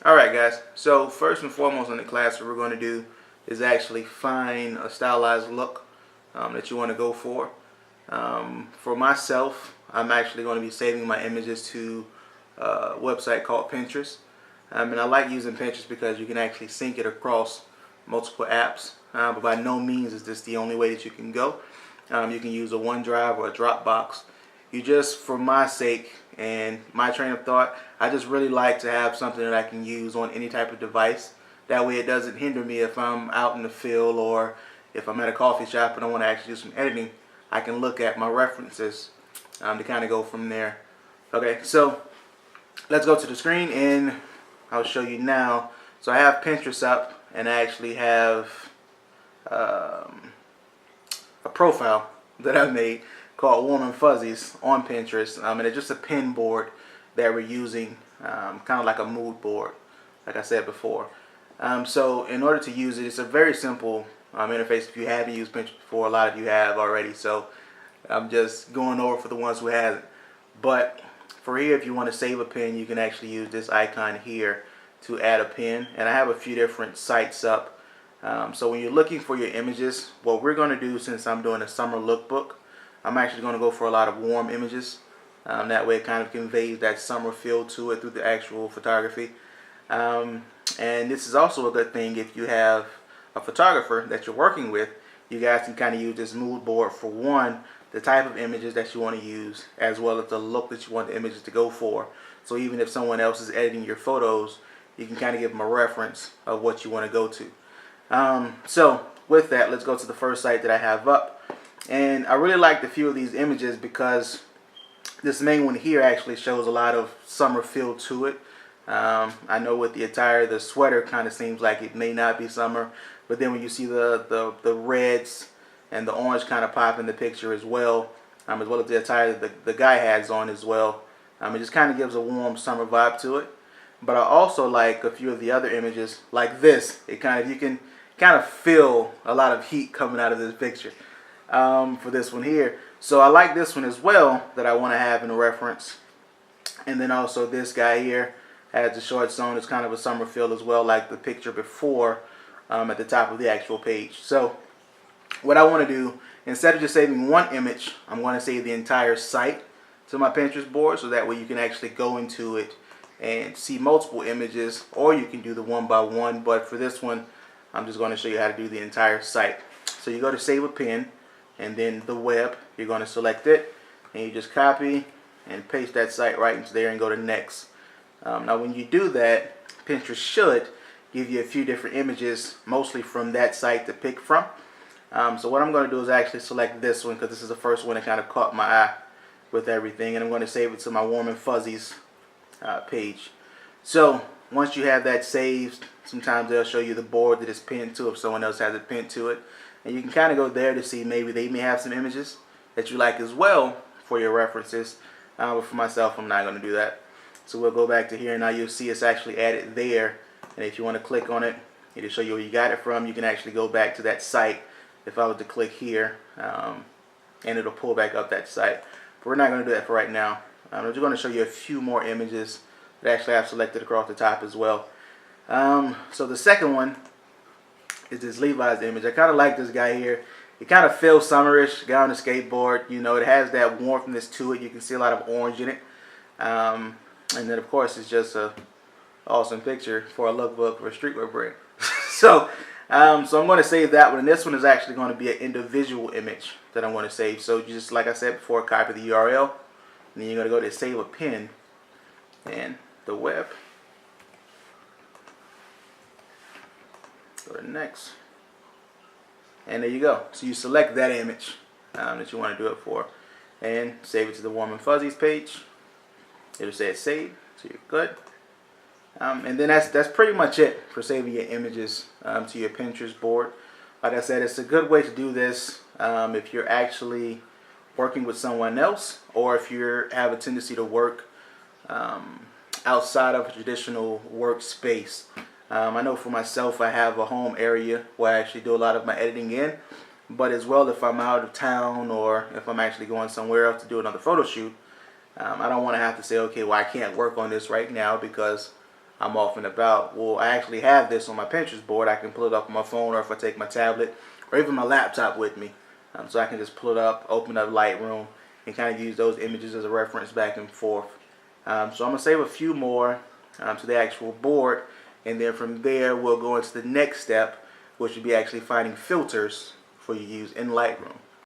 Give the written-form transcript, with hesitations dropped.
Alright guys, so first and foremost in the class what we're going to do is actually find a stylized look that you want to go for. For myself, I'm actually going to be saving my images to a website called Pinterest. And I like using Pinterest because you can actually sync it across multiple apps. But by no means is this the only way that you can go. You can use a OneDrive or a Dropbox. You just, for my sake and my train of thought, I just really like to have something that I can use on any type of device. That way it doesn't hinder me if I'm out in the field or if I'm at a coffee shop and I want to actually do some editing. I can look at my references to kind of go from there. Okay, so let's go to the screen and I'll show you now. So I have Pinterest up and I actually have a profile that I made called Warm and Fuzzies on Pinterest, and it's just a pin board that we're using, kind of like a mood board, like I said before. So in order to use it, it's a very simple interface. If you haven't used Pinterest before, a lot of you have already, so I'm just going over for the ones who haven't. But for here, if you want to save a pin, you can actually use this icon here to add a pin, and I have a few different sites up. So when you're looking for your images, what we're going to do, since I'm doing a summer lookbook, I'm actually going to go for a lot of warm images. That way it kind of conveys that summer feel to it through the actual photography. And this is also a good thing if you have a photographer that you're working with. You guys can kind of use this mood board for one, the type of images that you want to use, as well as the look that you want the images to go for. So even if someone else is editing your photos, you can kind of give them a reference of what you want to go to. So with that, let's go to the first site that I have up. And I really liked a few of these images because this main one here actually shows a lot of summer feel to it. I know with the attire, the sweater kind of seems like it may not be summer, but then when you see the reds and the orange kind of pop in the picture as well as the attire that the guy has on as well, it just kind of gives a warm summer vibe to it. But I also like a few of the other images, like this. You can kind of feel a lot of heat coming out of this picture. For this one here. So I like this one as well that I want to have in a reference. And then also this guy here has the short zone. It's kind of a summer feel as well, like the picture before at the top of the actual page. So what I want to do, instead of just saving one image, I'm going to save the entire site to my Pinterest board, so that way you can actually go into it and see multiple images, or you can do the one by one. But for this one, I'm just going to show you how to do the entire site. So you go to save a pin, and then the web, you're going to select it, and you just copy and paste that site right into there and go to next. Now when you do that, Pinterest should give you a few different images, mostly from that site to pick from. So what I'm going to do is actually select this one, because this is the first one that kind of caught my eye with everything, and I'm going to save it to my Warm and Fuzzies page. So once you have that saved, sometimes they'll show you the board that it's pinned to if someone else has it pinned to it. And you can kind of go there to see maybe they may have some images that you like as well for your references. But for myself, I'm not going to do that. So we'll go back to here. Now you'll see it's actually added there. And if you want to click on it, it'll show you where you got it from. You can actually go back to that site if I was to click here. And it'll pull back up that site. But we're not going to do that for right now. I'm just going to show you a few more images that actually I have selected across the top as well. So the second one is this Levi's image. I kind of like this guy here. It kind of feels summerish, guy on a skateboard. You know, it has that warmthness to it. You can see a lot of orange in it. And then of course it's just a awesome picture for a lookbook for a streetwear brand. So I'm going to save that one. And this one is actually going to be an individual image that I want to save. So just like I said before, copy the URL. And then you're going to go to save a pin and the web. Go to next, and there you go. So you select that image that you want to do it for, and save it to the Warm and Fuzzies page. It'll say it's saved, so you're good. And then that's pretty much it for saving your images to your Pinterest board. Like I said, it's a good way to do this if you're actually working with someone else, or if you have a tendency to work outside of a traditional workspace. I know for myself, I have a home area where I actually do a lot of my editing in, but as well if I'm out of town or if I'm actually going somewhere else to do another photo shoot, I don't want to have to say, okay, well I can't work on this right now because I'm off and about. Well, I actually have this on my Pinterest board. I can pull it up on my phone, or if I take my tablet or even my laptop with me. So I can just pull it up, open up Lightroom, and kind of use those images as a reference back and forth. So I'm going to save a few more to the actual board, and then from there we'll go into the next step, which would be actually finding filters for you to use in Lightroom.